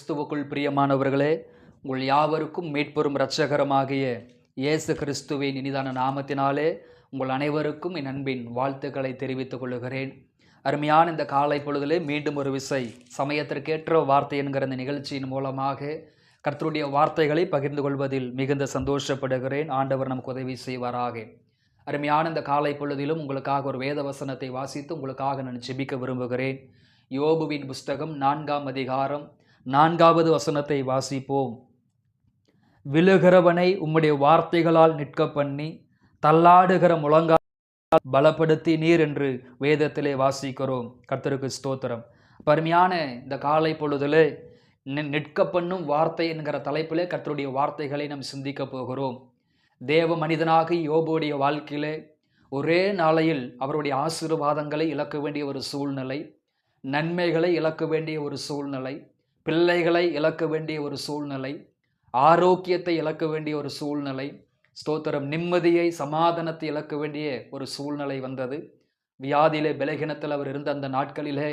கிறிஸ்துவுக்குள் பிரியமானவர்களே, உங்கள் யாவருக்கும் மீட்பெரும் இரட்சகரமாகிய இயேசு கிறிஸ்துவின் இனிதான நாமத்தினாலே உங்கள் அனைவருக்கும் என் அன்பின் வாழ்த்துக்களை தெரிவித்துக் கொள்கிறேன். அருமையான இந்த காலை பொழுதிலே மீண்டும் ஒரு விசை சமயத்திற்கேற்ற வார்த்தை என்கிற இந்த நிகழ்ச்சியின் மூலமாக கர்த்தருடைய வார்த்தைகளை பகிர்ந்து கொள்வதில் மிகுந்த சந்தோஷப்படுகிறேன். ஆண்டவர் நமக்கு உதவி செய்வாராக. அருமையான இந்த காலை பொழுதிலும் உங்களுக்காக ஒரு வேத வசனத்தை வாசித்து உங்களுக்காக நான் ஜெபிக்க விரும்புகிறேன். யோபுவின் புஸ்தகம் 4ஆம் அதிகாரம் 4வது வசனத்தை வாசிப்போம். விழுகிறவனை உம்முடைய வார்த்தைகளால் நிற்க பண்ணி தள்ளாடுகிற முழங்கால் பலப்படுத்தி நீர் என்று வேதத்திலே வாசிக்கிறோம். கர்த்தருக்கு ஸ்தோத்திரம். அருமையான இந்த காலை பொழுதிலே நிற்க பண்ணும் வார்த்தை என்கிற தலைப்பிலே கர்த்தருடைய வார்த்தைகளை நாம் சிந்திக்க போகிறோம். தேவ மனிதனாக யோபுடைய வாழ்க்கையிலே ஒரே நாளையில் அவருடைய ஆசீர்வாதங்களை இழக்க வேண்டிய ஒரு சூழ்நிலை, நன்மைகளை இழக்க வேண்டிய ஒரு சூழ்நிலை, பிள்ளைகளை இழக்க வேண்டிய ஒரு சூழ்நிலை, ஆரோக்கியத்தை இழக்க வேண்டிய ஒரு சூழ்நிலை, ஸ்தோத்திரம், நிம்மதியை சமாதானத்தை இழக்க வேண்டிய ஒரு சூழ்நிலை வந்தது. வியாதியிலே பலகீனத்தில் அவர் இருந்த அந்த நாட்களிலே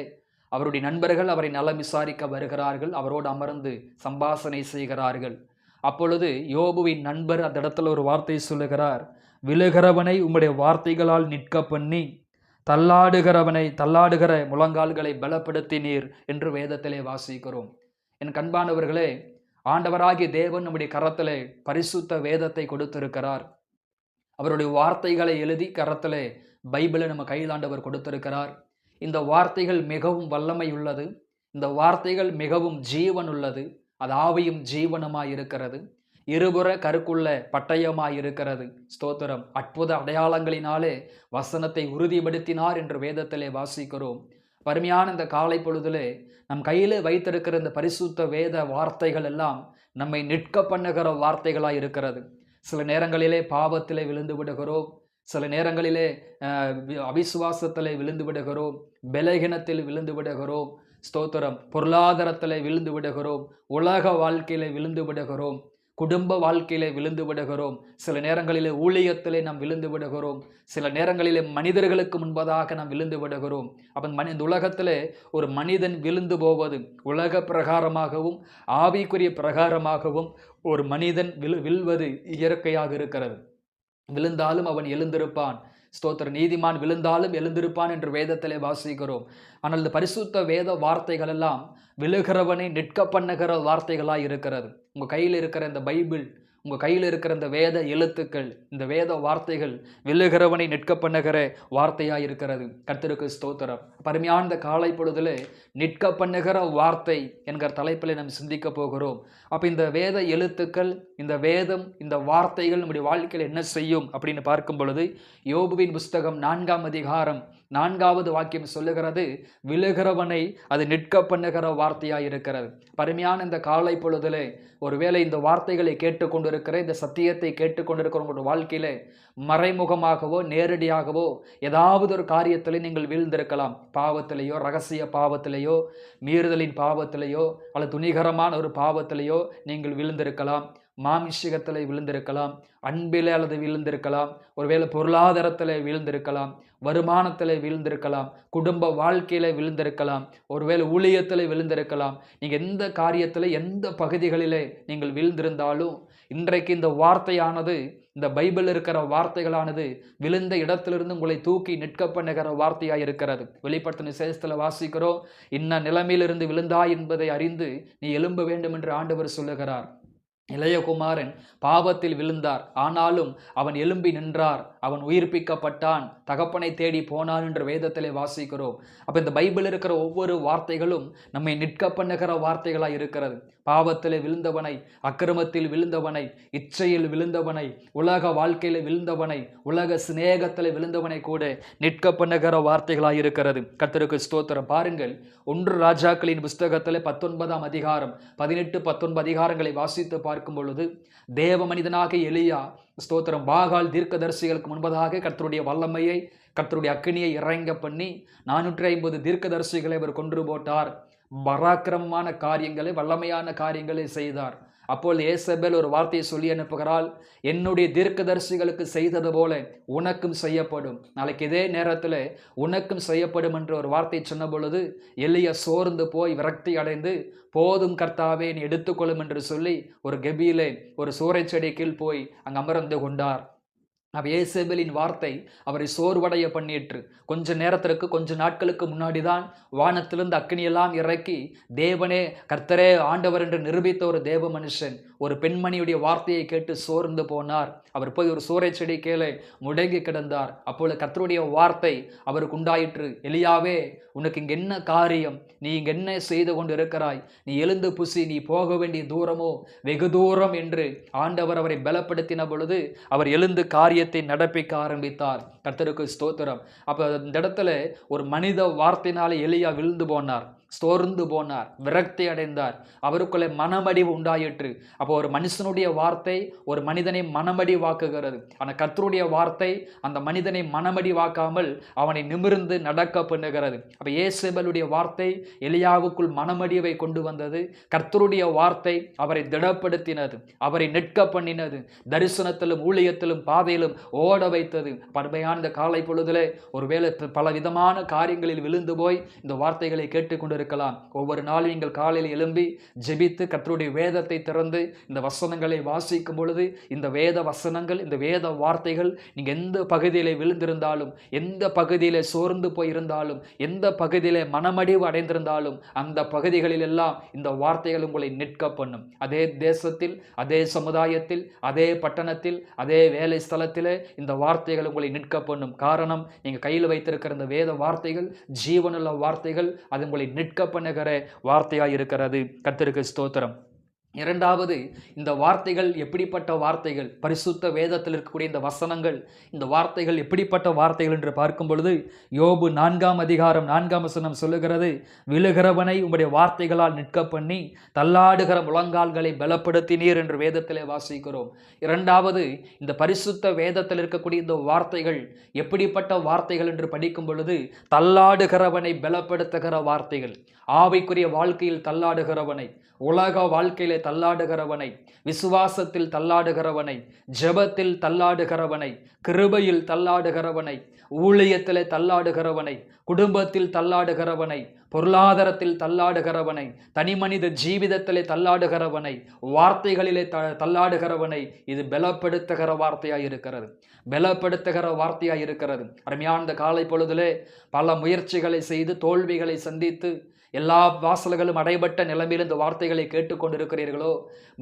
அவருடைய நண்பர்கள் அவரை நலம் விசாரிக்க வருகிறார்கள். அவரோடு அமர்ந்து சம்பாஷணை செய்கிறார்கள். அப்பொழுது யோபுவின் நண்பர் அந்த இடத்துல ஒரு வார்த்தை சொல்லுகிறார். விழுகிறவனை உம்முடைய வார்த்தைகளால் நிற்க பண்ணி தள்ளாடுகிற முழங்கால்களை பலப்படுத்தினீர் என்று வேதத்திலே வாசிக்கிறோம். என் கண்பானவர்களே, ஆண்டவராகிய தேவன் நம்முடைய கரத்திலே பரிசுத்த வேதத்தை கொடுத்திருக்கிறார். அவருடைய வார்த்தைகளை எழுதி கரத்திலே பைபிளை நம்ம கையில் ஆண்டவர் கொடுத்திருக்கிறார். இந்த வார்த்தைகள் மிகவும் வல்லமை உள்ளது. இந்த வார்த்தைகள் மிகவும் ஜீவன் உள்ளது. அது ஆவியும் ஜீவனமாய் இருக்கிறது. இருபுற கருக்குள்ள பட்டயமாய் இருக்கிறது. ஸ்தோத்திரம். அற்புத அடையாளங்களினாலே வசனத்தை உறுதிப்படுத்தினார் என்று வேதத்திலே வாசிக்கிறோம். அருமையான இந்த காலை பொழுதிலே நம் கையிலே வைத்திருக்கிற இந்த பரிசுத்த வேத வார்த்தைகள் எல்லாம் நம்மை நிற்க பண்ணுகிற வார்த்தைகளாய் இருக்கிறது. சில நேரங்களிலே பாவத்திலே விழுந்து விடுகிறோம். சில நேரங்களிலே அவிசுவாசத்திலே விழுந்து விடுகிறோம். பலகீனத்தில் விழுந்து விடுகிறோம். ஸ்தோத்திரம். பொருளாதாரத்திலே விழுந்து விடுகிறோம். உலக வாழ்க்கையிலே விழுந்து விடுகிறோம். குடும்ப வாழ்க்கையிலே விழுந்து விடுகிறோம். சில நேரங்களிலே ஊழியத்திலே நாம் விழுந்து விடுகிறோம். சில நேரங்களிலே மனிதர்களுக்கு முன்பதாக நாம் விழுந்து விடுகிறோம். அப்போ இந்த உலகத்திலே ஒரு மனிதன் விழுந்து போவது உலக பிரகாரமாகவும் ஆவிக்குரிய பிரகாரமாகவும் ஒரு மனிதன் விழுவது இயற்கையாக இருக்கிறது. விழுந்தாலும் அவன் எழுந்திருப்பான். ஸ்தோத்திர. நீதிமான் விழுந்தாலும் எழுந்திருப்பான் என்று வேதத்திலே வாசிக்கிறோம். ஆனால் இந்த பரிசுத்த வேத வார்த்தைகள் எல்லாம் விழுகிறவனை நிற்க பண்ணுகிற வார்த்தைகளாய் இருக்கிறது. உங்கள் கையில் இருக்கிற இந்த பைபிள், உங்கள் கையில் இருக்கிற இந்த வேத எழுத்துக்கள், இந்த வேத வார்த்தைகள் விழுகிறவனை நிற்க பண்ணுகிற வார்த்தையாய் இருக்கிறது. கர்த்தருக்கு ஸ்தோத்திரம். அருமையான இந்த காலை பொழுதிலே நிற்க பண்ணுகிற வார்த்தை என்கிற தலைப்பில் நாம் சிந்திக்க போகிறோம். அப்போ இந்த வேத எழுத்துக்கள், இந்த வேதம், இந்த வார்த்தைகள் நம்முடைய வாழ்க்கையில் என்ன செய்யும் அப்படின்னு பார்க்கும் பொழுது யோபுவின் புஸ்தகம் 4ஆம் அதிகாரம் 4வது வாக்கியம் சொல்லுகிறது, விழுகிறவனை அது நிற்க பண்ணுகிற வார்த்தையாய் இருக்கிறது. அருமையான இந்த காலை பொழுதிலே ஒருவேளை இந்த வார்த்தைகளை கேட்டுக்கொண்டிருக்கிற, இந்த சத்தியத்தை கேட்டுக்கொண்டிருக்கிற உங்களுடைய வாழ்க்கையிலே மறைமுகமாகவோ நேரடியாகவோ ஏதாவது ஒரு காரியத்திலே நீங்கள் வீழ்ந்திருக்கலாம். பாவத்திலேயோ, ரகசிய பாவத்திலேயோ, மீறுதலின் பாவத்திலேயோ, அல்லது துணிகரமான ஒரு பாவத்திலேயோ நீங்கள் விழுந்திருக்கலாம். மாமிஷிகத்தில் விழுந்திருக்கலாம். அன்பிலே அல்லது விழுந்திருக்கலாம். ஒருவேளை பொருளாதாரத்தில் விழுந்திருக்கலாம். வருமானத்தில் விழுந்திருக்கலாம். குடும்ப வாழ்க்கையில் விழுந்திருக்கலாம். ஒருவேளை ஊழியத்தில் விழுந்திருக்கலாம். நீங்கள் எந்த காரியத்தில் எந்த பகுதிகளிலே நீங்கள் விழுந்திருந்தாலும் இன்றைக்கு இந்த வார்த்தையானது, இந்த பைபிள் இருக்கிற வார்த்தைகளானது விழுந்த இடத்திலிருந்து உங்களை தூக்கி நிற்க பண்ணுகிற வார்த்தையாய் இருக்கிறது. வெளிப்படுத்தின விசேஷத்தில் வாசிக்கிறோம், இன்ன நிலைமையிலிருந்து விழுந்தாய் என்பதை அறிந்து நீ எழும்ப வேண்டும் என்று ஆண்டவர் சொல்லுகிறார். இளையகுமாரன் பாவத்தில் விழுந்தார், ஆனாலும் அவன் எழும்பி நின்றார், அவன் உயிர்ப்பிக்கப்பட்டான், தகப்பனை தேடி போனான் என்று வேதத்திலே வாசிக்கிறோம். அப்போ இந்த பைபிள் இருக்கிற ஒவ்வொரு வார்த்தைகளும் நம்மை நிற்க பண்ணுகிற வார்த்தைகளாய் இருக்கிறது. பாவத்தில் விழுந்தவனை, அக்கிரமத்தில் விழுந்தவனை, இச்சையில் விழுந்தவனை, உலக வாழ்க்கையில் விழுந்தவனை, உலக சிநேகத்தில் விழுந்தவனை கூட நிற்க பண்ணுகிற வார்த்தைகளாய் இருக்கிறது. கர்த்தருக்கு ஸ்தோத்திரம். பாருங்கள், 1 ராஜாக்களின் புஸ்தகத்தில் 19ஆம் அதிகாரம் 18-19 அதிகாரங்களை வாசித்து பார்க்கும் பொழுது தேவ மனிதனாக எலியா, ஸ்தோத்திரம், பாகால் தீர்க்கதரிசிகளுக்கு முன்பதாக கர்த்தருடைய வல்லமையை, கர்த்தருடைய அக்கினியை இறங்க பண்ணி 450 தீர்க்கதரிசிகளை அவர் கொன்று போட்டார். பராக்கிரமமான காரியங்களை, வல்லமையான காரியங்களை செய்தார். அப்பொழுது ஏசபேல் ஒரு வார்த்தையை சொல்லி அனுப்புகிறாள், என்னுடைய தீர்க்கதரிசிகளுக்கு செய்தது போல உனக்கும் செய்யப்படும், நாளைக்கு இதே நேரத்தில் உனக்கும் செய்யப்படும் என்று ஒரு வார்த்தையை சொன்ன பொழுது எலியா சோர்ந்து போய் விரக்தி அடைந்து, போதும் கர்த்தாவே நீ எடுத்துக்கொள்ளும் என்று சொல்லி ஒரு கெபியிலே ஒரு சூறை செடி கீழ் போய் அங்கு அமர்ந்து கொண்டார். அப்ப ஏசபேலின் வார்த்தை அவரை சோர்வடைய பண்ணிற்று. கொஞ்ச நேரத்திற்கு கொஞ்ச நாட்களுக்கு முன்னாடிதான் வானத்திலிருந்து அக்கினியெல்லாம் இறக்கி தேவனே கர்த்தரே ஆண்டவர் என்று நிரூபித்த ஒரு தேவ மனுஷன் ஒரு பெண்மணியுடைய வார்த்தையை கேட்டு சோர்ந்து போனார். அவர் போய் ஒரு சூறை செடி கீழே முடங்கி கிடந்தார். அப்பொழுது கர்த்தருடைய வார்த்தை அவருக்கு உண்டாயிற்று, எலியாவே உனக்கு இங்க என்ன காரியம், நீ இங்க என்ன செய்து கொண்டு இருக்கிறாய், நீ எழுந்து புசி, நீ போக வேண்டிய தூரமோ வெகு தூரம் என்று ஆண்டவர் அவரை பலப்படுத்தின பொழுது அவர் எழுந்து காரியத்தை நடப்பிக்க ஆரம்பித்தார். கர்த்தருக்கு ஸ்தோத்திரம். அப்ப இந்த இடத்துல ஒரு மனித வார்த்தையினாலே எலியா விழுந்து போனார், சோர்ந்து போனார், விரக்தி அடைந்தார், அவருக்குள்ளே மனமடிவு உண்டாயிற்று. அப்போ ஒரு மனுஷனுடைய வார்த்தை ஒரு மனிதனை மனமடிவாக்குகிறது. ஆனால் கர்த்தருடைய வார்த்தை அந்த மனிதனை மனமடிவாக்காமல் அவனை நிமிர்ந்து நடக்க பண்ணுகிறது. அப்போ ஏசபேலுடைய வார்த்தை எலியாவுக்குள் மனமடிவை கொண்டு வந்தது. கர்த்தருடைய வார்த்தை அவரை திடப்படுத்தினது, அவரை நிற்க பண்ணினது, தரிசனத்திலும் ஊழியத்திலும் பாதையிலும் ஓட வைத்தது. பண்பையான இந்த காலை பொழுதிலே ஒருவேளை பல விதமான காரியங்களில் விழுந்து போய் இந்த வார்த்தைகளை கேட்டுக்கொண்டு இருக்கலாம். ஒவ்வொரு நாளும் நீங்கள் காலையில் எழும்பி ஜெபித்து கர்த்தருடைய வேதத்தை திறந்து இந்த வசனங்களை வாசிக்கும் பொழுது இந்த வேத வசனங்கள், இந்த வேத வார்த்தைகள் நீங்க எந்த பகுதியிலே விழுந்திருந்தாலும், எந்த பகுதியிலே சோர்ந்து போயிருந்தாலும், எந்த பகுதியிலே மனமடிவு அடைந்திருந்தாலும் அந்த பகுதிகளில் எல்லாம் இந்த வார்த்தைகள் உங்களை நிற்க பண்ணும். அதே தேசத்தில், அதே சமுதாயத்தில், அதே பட்டணத்தில், அதே வேலை ஸ்தலத்திலே இந்த வார்த்தைகள் உங்களை நிற்க பண்ணும். காரணம், நீங்க கையில் வைத்திருக்கிற இந்த வேத வார்த்தைகள் ஜீவனுள்ள வார்த்தைகள், அது உங்களை நிற்க பண்ணுகிற வார்த்தையாய் இருக்கிறது. கர்த்தருக்கு ஸ்தோத்திரம். இரண்டாவது, இந்த வார்த்தைகள் எப்படிப்பட்ட வார்த்தைகள், பரிசுத்த வேதத்தில் இருக்கக்கூடிய இந்த வசனங்கள், இந்த வார்த்தைகள் எப்படிப்பட்ட வார்த்தைகள் என்று பார்க்கும் பொழுது யோபு 4:4 சொல்லுகிறது, விழுகிறவனை உம்முடைய வார்த்தைகளால் நிற்க பண்ணி தள்ளாடுகிற முழங்கால்களை பலப்படுத்தினீர் என்று வேதத்திலே வாசிக்கிறோம். இரண்டாவது, இந்த பரிசுத்த வேதத்தில் இருக்கக்கூடிய இந்த வார்த்தைகள் எப்படிப்பட்ட வார்த்தைகள் என்று படிக்கும் பொழுது தள்ளாடுகிறவனை பலப்படுத்துகிற வார்த்தைகள், ஆவிக்குரிய வாழ்க்கையில் தள்ளாடுகிறவனை, உலக வாழ்க்கையிலே தள்ளாடுகிறவனை, விசுவாசத்தில் தள்ளாடுகிறவனை, ஜெபத்தில் தள்ளாடுகிறவனை, கிருபையில் தள்ளாடுகிறவனை, ஊழியத்திலே தள்ளாடுகிறவனை, குடும்பத்தில் தள்ளாடுகிறவனை, பொருளாதாரத்தில் தள்ளாடுகிறவனை, தனிமனித ஜீவிதத்திலே தள்ளாடுகிறவனை, வார்த்தைகளிலே தள்ளாடுகிறவனை, இது பலப்படுத்துகிற வார்த்தையாய் இருக்கிறது, பலப்படுத்துகிற வார்த்தையாய் இருக்கிறது. அருமையான காலை பொழுதிலே பல முயற்சிகளை செய்து தோல்விகளை சந்தித்து எல்லா வாசல்களும் அடைபட்ட நிலைமையில் இந்த வார்த்தைகளை கேட்டுக்கொண்டிருக்கிறீர்களோ,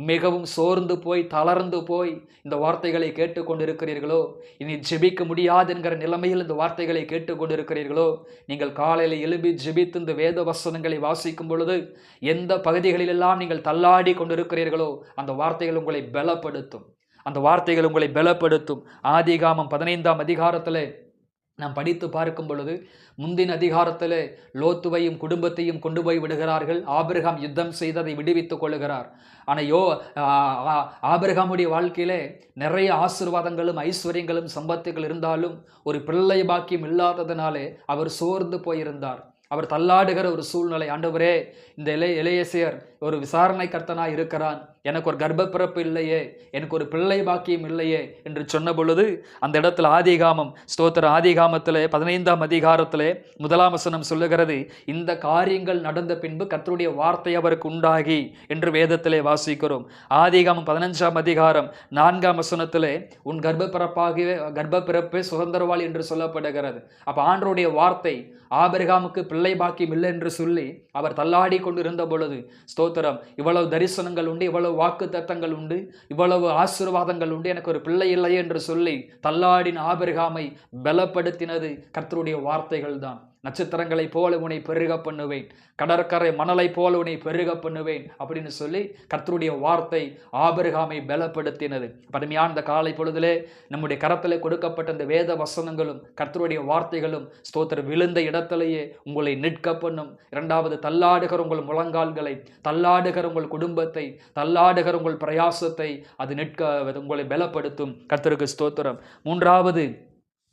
மிகவும் சோர்ந்து போய் தளர்ந்து போய் இந்த வார்த்தைகளை கேட்டுக்கொண்டிருக்கிறீர்களோ, இனி ஜெபிக்க முடியாது என்கிற நிலைமையில் இந்த வார்த்தைகளை கேட்டுக்கொண்டிருக்கிறீர்களோ, நீங்கள் காலையில் எழுப்பி ஜெபித்து இந்த வேத வசனங்களை வாசிக்கும் பொழுது எந்த பகுதிகளிலெல்லாம் நீங்கள் தள்ளாடி கொண்டிருக்கிறீர்களோ அந்த வார்த்தைகள் உங்களை பலப்படுத்தும், அந்த வார்த்தைகள் உங்களை பலப்படுத்தும். ஆதிகாமம் 15 நாம் படித்து பார்க்கும் பொழுது முந்தின அதிகாரத்தில் லோத்துவையும் குடும்பத்தையும் கொண்டு போய் விடுகிறார்கள். ஆபிரகாம் யுத்தம் செய்ததை விடுவித்துக் கொள்ளுகிறார். ஆனால் ஆபிரகாமுடைய வாழ்க்கையிலே நிறைய ஆசீர்வாதங்களும் ஐஸ்வர்யங்களும் சம்பத்துகள் இருந்தாலும் ஒரு பிள்ளை பாக்கியம் இல்லாததினாலே அவர் சோர்ந்து போயிருந்தார். அவர் தள்ளாடுகிற ஒரு சூழ்நிலை. ஆண்டவரே, இந்த எலியேசர் ஒரு விசாரணை கர்த்தனாய் இருக்கிறான், எனக்கு ஒரு கர்ப்ப பிறப்பு இல்லையே, எனக்கு ஒரு பிள்ளை பாக்கியம் இல்லையே என்று சொன்ன பொழுது அந்த இடத்துல ஆதிகாமம் 15 1 சொல்லுகிறது, இந்த காரியங்கள் நடந்த பின்பு கர்த்தருடைய வார்த்தை அவருக்கு உண்டாகி என்று வேதத்திலே வாசிக்கிறோம். ஆதிகாமம் 15 உன் கர்ப்ப பிறப்பே சுதந்திரவாளி என்று சொல்லப்படுகிறது. அப்ப ஆண்டவருடைய வார்த்தை ஆபிரகாமுக்கு பிள்ளை பாக்கியம் இல்லை என்று சொல்லி அவர் தள்ளாடி கொண்டு இருந்த பொழுது, ஸ்தோத்திரம், இவ்வளவு தரிசனங்கள் உண்டு, இவ்வளவு வாக்கு தத்தங்கள் உண்டு, இவ்வளவு ஆசீர்வாதங்கள் உண்டு, எனக்கு ஒரு பிள்ளை இல்லை என்று சொல்லி தள்ளாடின ஆபிரகாமை பலப்படுத்தினது கர்த்தருடைய வார்த்தைகள் தான். நட்சத்திரங்களை போல உன்னை பெருக பண்ணுவேன், கடற்கரை மணலை போல உன்னை பெருக பண்ணுவேன் அப்படின்னு சொல்லி கர்த்தருடைய வார்த்தை ஆபிரகாமை பலப்படுத்தினது. பரமையான இந்த காலை பொழுதிலே நம்முடைய கரத்தில் கொடுக்கப்பட்ட இந்த வேத வசனங்களும் கர்த்தருடைய வார்த்தைகளும் ஸ்தோத்திரம் விழுந்த இடத்திலேயே உங்களை நிற்க பண்ணும். இரண்டாவது, தள்ளாடுகிற உங்கள் முழங்கால்களை, தள்ளாடுகிற உங்கள் குடும்பத்தை, தள்ளாடுகிற உங்கள் பிரயாசத்தை அது நிற்க உங்களை பலப்படுத்தும். கர்த்தருக்கு ஸ்தோத்திரம். மூன்றாவது,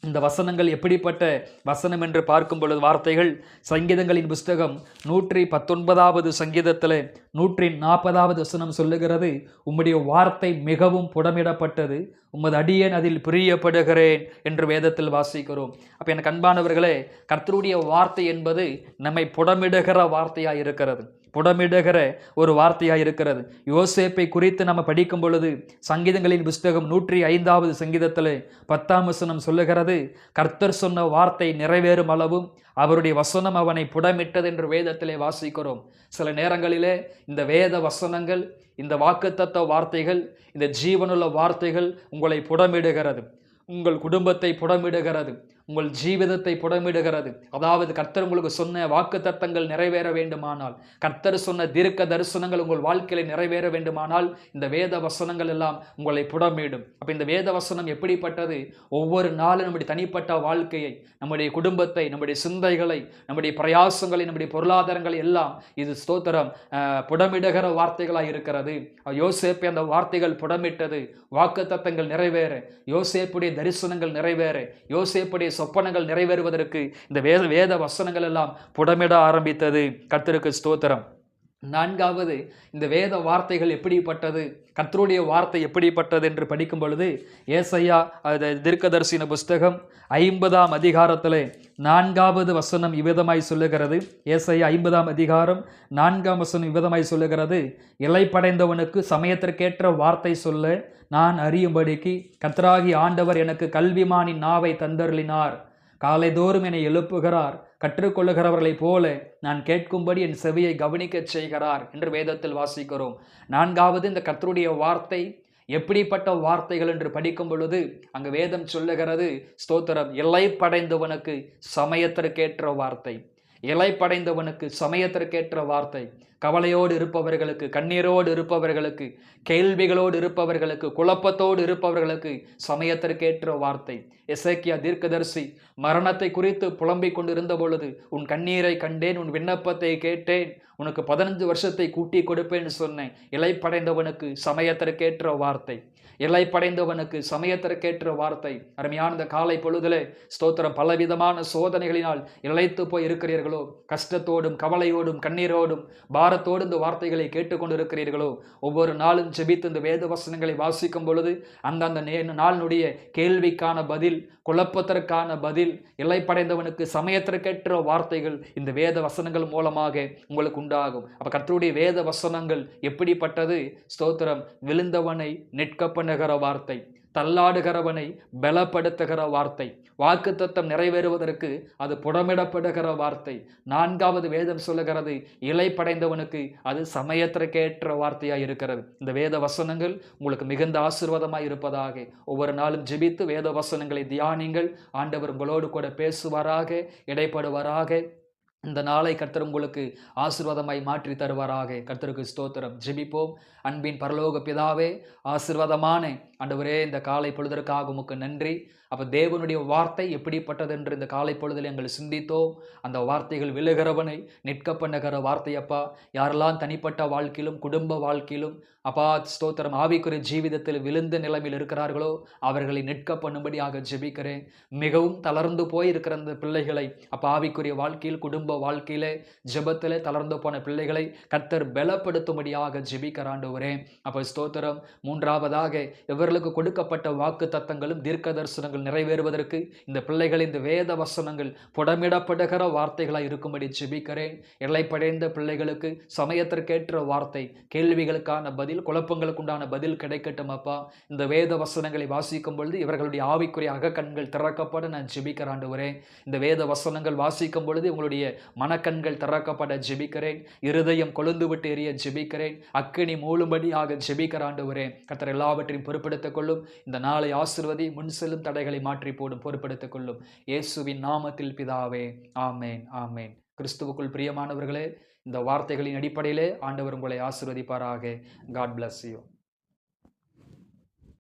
இந்த வசனங்கள் எப்படிப்பட்ட வசனம் என்று பார்க்கும் பொழுது வார்த்தைகள் சங்கீதங்களின் புஸ்தகம் 119வது சங்கீதத்தில் 140வது வசனம் சொல்லுகிறது, உம்முடைய வார்த்தை மிகவும் புடமிடப்பட்டது, உமது அடியேன் அதில் பிரியப்படுகிறேன் என்று வேதத்தில் வாசிக்கிறோம். அப்போ எனக்கு அன்பானவர்களே, கர்த்தருடைய வார்த்தை என்பது நம்மை புடமிடுகிற வார்த்தையாக இருக்கிறது, புடமிடுகிற ஒரு வார்த்தையாக இருக்கிறது. யோசேப்பை குறித்து நம்ம படிக்கும் பொழுது சங்கீதங்களின் புஸ்தகம் 105வது சங்கீதத்தில் 10ஆம் வசனம் சொல்லுகிறது, கர்த்தர் சொன்ன வார்த்தை நிறைவேறும் அளவும் அவருடைய வசனம் அவனை புடமிட்டது என்று வேதத்திலே வாசிக்கிறோம். சில நேரங்களிலே இந்த வேத வசனங்கள், இந்த வாக்குத்தத்த வார்த்தைகள், இந்த ஜீவனுள்ள வார்த்தைகள் உங்களை புடமிடுகிறது, உங்கள் குடும்பத்தை புடமிடுகிறது, உங்கள் ஜீவிதத்தை புடமிடுகிறது. அதாவது கர்த்தர் உங்களுக்கு சொன்ன வாக்கு தத்தங்கள் நிறைவேற வேண்டுமானால், கர்த்தர் சொன்ன தீர்க்க தரிசனங்கள் உங்கள் வாழ்க்கையில நிறைவேற வேண்டுமானால் இந்த வேத வசனங்கள் எல்லாம் உங்களை புடமிடும். அப்ப இந்த வேத வசனம் எப்படிப்பட்டது? ஒவ்வொரு நாளும் நம்முடைய தனிப்பட்ட வாழ்க்கையை, நம்முடைய குடும்பத்தை, நம்முடைய சிந்தைகளை, நம்முடைய பிரயாசங்களை, நம்முடைய பொருளாதாரங்களை எல்லாம் இது ஸ்தோத்திரம் புடமிடுகிற வார்த்தைகளாக இருக்கிறது. யோசேப்பை அந்த வார்த்தைகள் புடமிட்டது. வாக்கு தத்தங்கள் நிறைவேற, யோசேப்புடைய தரிசனங்கள் நிறைவேற, யோசேப்புடைய சொப்பனங்கள் நிறைவேறுவதற்கு இந்த வேத வசனங்கள் எல்லாம் புடமிட ஆரம்பித்தது. கர்த்தருக்கு ஸ்தோத்திரம். நான்காவது, இந்த வேத வார்த்தைகள் எப்படிப்பட்டது, கர்த்தருடைய வார்த்தை எப்படிப்பட்டது என்று படிக்கும் பொழுது ஏசாயா தீர்க்கதரிசன புஸ்தகம் 50ஆம் அதிகாரத்தில் 4வது வசனம் இவ்விதமாய் சொல்லுகிறது. ஏசாயா 50ஆம் அதிகாரம் 4ஆம் வசனம் இவ்விதமாய் சொல்லுகிறது, இலைப்படைந்தவனுக்கு சமயத்திற்கேற்ற வார்த்தை சொல்ல நான் அறியும்படிக்கு கர்த்தராகி ஆண்டவர் எனக்கு கல்விமானின் நாவை தந்தருளினார். காலைதோறும் என்னை எழுப்புகிறார், கற்றுக்கொள்ளுகிறவர்களைப் போல நான் கேட்கும்படி என் செவியை கவனிக்கச் செய்கிறார் என்று வேதத்தில் வாசிக்கிறோம். நான்காவது, இந்த கர்த்தருடைய வார்த்தை எப்படிப்பட்ட வார்த்தைகள் என்று படிக்கும் பொழுது அங்கு வேதம் சொல்லுகிறது, ஸ்தோத்திரம், இலைப்படைந்தவனுக்கு சமயத்திற்கேற்ற வார்த்தை, இலைப்படைந்தவனுக்கு சமயத்திற்கேற்ற வார்த்தை. கவலையோடு இருப்பவர்களுக்கு, கண்ணீரோடு இருப்பவர்களுக்கு, கேள்விகளோடு இருப்பவர்களுக்கு, குழப்பத்தோடு இருப்பவர்களுக்கு சமயத்திற்கேற்ற வார்த்தை. எசேக்கியா தீர்க்கதரிசி மரணத்தை குறித்து புலம்பிக் கொண்டிருந்த பொழுது, உன் கண்ணீரை கண்டேன், உன் விண்ணப்பத்தை கேட்டேன், உனக்கு 15 வருஷத்தை கூட்டி கொடுப்பேன்னு சொன்னேன். இலைப்படைந்தவனுக்கு சமயத்திற்கேற்ற வார்த்தை, இலைப்படைந்தவனுக்கு சமயத்திற்கேற்ற வார்த்தை. அருமையான இந்த காலை பொழுதிலே ஸ்தோத்திரம், பலவிதமான சோதனைகளினால் இழைத்து போய் இருக்கிறீர்களோ, கஷ்டத்தோடும் கவலையோடும் கண்ணீரோடும் பாரத்தோடு இந்த வார்த்தைகளை கேட்டுக்கொண்டு இருக்கிறீர்களோ, ஒவ்வொரு நாளும் ஜெபித்து இந்த வேத வசனங்களை வாசிக்கும் பொழுது அந்தந்த நாளினுடைய கேள்விக்கான பதில், குழப்பத்திற்கான பதில், இலைப்படைந்தவனுக்கு சமயத்திற்கேற்ற வார்த்தைகள் இந்த வேத வசனங்கள் மூலமாக உங்களுக்கு உண்டாகும். அப்ப கர்த்தருடைய வேத வசனங்கள் எப்படிப்பட்டது? ஸ்தோத்திரம், விழுந்தவனை நிற்க பண்ணுகிற வார்த்தை, தள்ளாடுகிறவனை பலப்படுத்துகிற வார்த்தை, வாக்குத்தத்தம் நிறைவேறுவதற்கு அது புடமிடப்படுகிற வார்த்தை. நான்காவது வேதம் சொல்லுகிறது, இலைப்படைந்தவனுக்கு அது சமயத்திற்கேற்ற வார்த்தையாக இருக்கிறது. இந்த வேத வசனங்கள் உங்களுக்கு மிகுந்த ஆசீர்வாதமாக இருப்பதாக. ஒவ்வொரு நாளும் ஜெபித்து வேத வசனங்களை தியானிங்கள். ஆண்டவர் உங்களோடு கூட பேசுவாராக, இடைப்படுவாராக. இந்த நாளை கர்த்தர் உங்களுக்கு ஆசீர்வாதமாய் மாற்றி தருவாராக. கர்த்தருக்கு ஸ்தோத்திரம். ஜெபிப்போம். அன்பின் பரலோக பிதாவே, ஆசீர்வாதமான ஆண்டவரே, இந்த காலை பொழுதற்காக உமக்கு நன்றி. அப்போ தேவனுடைய வார்த்தை எப்படிப்பட்டது என்று இந்த காலை பொழுதில் எங்கள் சிந்தித்தோம். அந்த வார்த்தைகள் விழுகிறவனை நிற்க பண்ணுகிற வார்த்தையப்பா. யாரெல்லாம் தனிப்பட்ட வாழ்க்கையிலும் குடும்ப வாழ்க்கையிலும் அப்பா ஸ்தோத்திரம் ஆவிக்குரிய ஜீவிதத்தில் விழுந்த நிலைமையில் இருக்கிறார்களோ அவர்களை நிற்க பண்ணும்படியாக ஜெபிக்கிறேன். மிகவும் தளர்ந்து போய் இருக்கிற அந்த பிள்ளைகளை அப்பா ஆவிக்குரிய வாழ்க்கையில் குடும்ப வாழ்க்கையிலே ஜெபத்திலே தளர்ந்து போன பிள்ளைகளை கர்த்தர் பலப்படுத்தும்படியாக ஜெபிக்கிறாண்டவரே. அப்போ ஸ்தோத்திரம். மூன்றாவதாக, இவர்களுக்கு கொடுக்கப்பட்ட வாக்கு தத்தங்களும் தீர்க்க தரிசனங்கள் நிறைவேறுவதற்கு இந்த பிள்ளைகள் இந்த வேத வசனங்கள் புடமிடப்படுகிற வார்த்தைகளாக இருக்கும்படி ஜெபிக்கிறேன். எல்லைப்படைந்த பிள்ளைகளுக்கு சமயத்திற்கேற்ற வார்த்தை, கேள்விகளுக்கான பதில், குழப்பங்களுக்கு உண்டான பதில் கிடைக்கட்டும் அப்பா. இந்த வேத வசனங்களை வாசிக்கும் பொழுது இவர்களுடைய ஆவிக்குரிய அகக்கண்கள் திறக்கப்பட நான் ஜெபிக்கிறாண்டவரே. இந்த வேத வசனங்கள் வாசிக்கும் பொழுது உங்களுடைய மனக்கண்கள் திறக்கப்பட ஜெபிக்கிறேன். இருதயம் கொழுந்து விட்டு எரிய ஜெபிக்கிறேன். அக்கினி மூழும்படியாக ஜெபிக்கிறாண்டவரே. கர்த்தர் எல்லாவற்றையும் பொறுப்படுத்திக் கொள்ளும். இந்த நாளை ஆசீர்வதி. முன் செல்லும் தடைகளை மாற்றி போடும், பொறுப்படுத்திக் கொள்ளும். இயேசுவின் நாமத்தில் பிதாவே, ஆமேன், ஆமேன். கிறிஸ்துவுக்குள் பிரியமானவர்களே, இந்த வார்த்தைகளின் அடிப்படையிலே ஆண்டவர் உங்களை ஆசீர்வதிப்பாராக. God bless you.